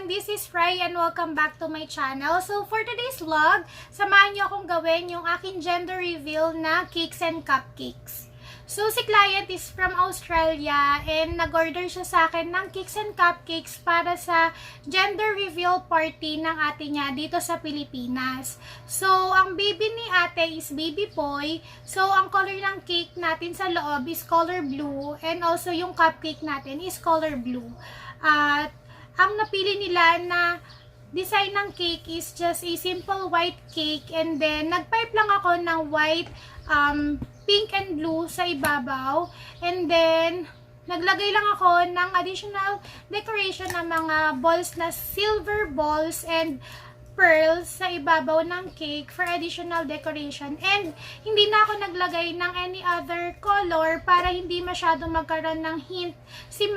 everyone! This is Fry and welcome back to my channel. So for today's vlog, samahan niyo akong gawin yung aking gender reveal na cakes and cupcakes. So si client is from Australia and nag-order siya sa akin ng cakes and cupcakes para sa gender reveal party ng ate niya dito sa Pilipinas. So ang baby ni ate is baby boy. So ang color ng cake natin sa loob is color blue and also yung cupcake natin is color blue. At ang napili nila na design ng cake is just a simple white cake and then nagpipe lang ako ng white, pink and blue sa ibabaw and then naglagay lang ako ng additional decoration ng mga balls na silver balls and pearls sa ibabaw ng cake for additional decoration and hindi na ako naglagay ng any other color para hindi masyadong magkaroon ng hint si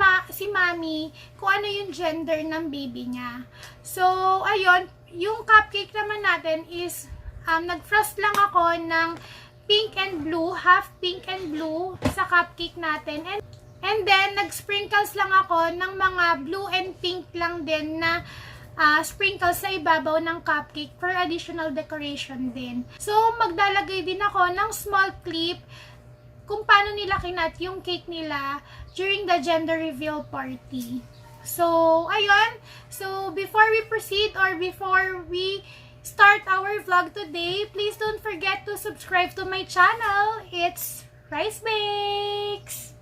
mami kung ano yung gender ng baby niya. So ayun, yung cupcake naman natin is nag-frost lang ako ng pink and blue, half pink and blue sa cupcake natin. And then, nag-sprinkles lang ako ng mga blue and pink lang din na sprinkles sa ibabaw ng cupcake for additional decoration din. So, maglalagay din ako ng small clip kung paano nila kinat yung cake nila during the gender reveal party. So, ayun. So, before we proceed or before we start our vlog today, please don't forget to subscribe to my channel. It's Rice Bakes!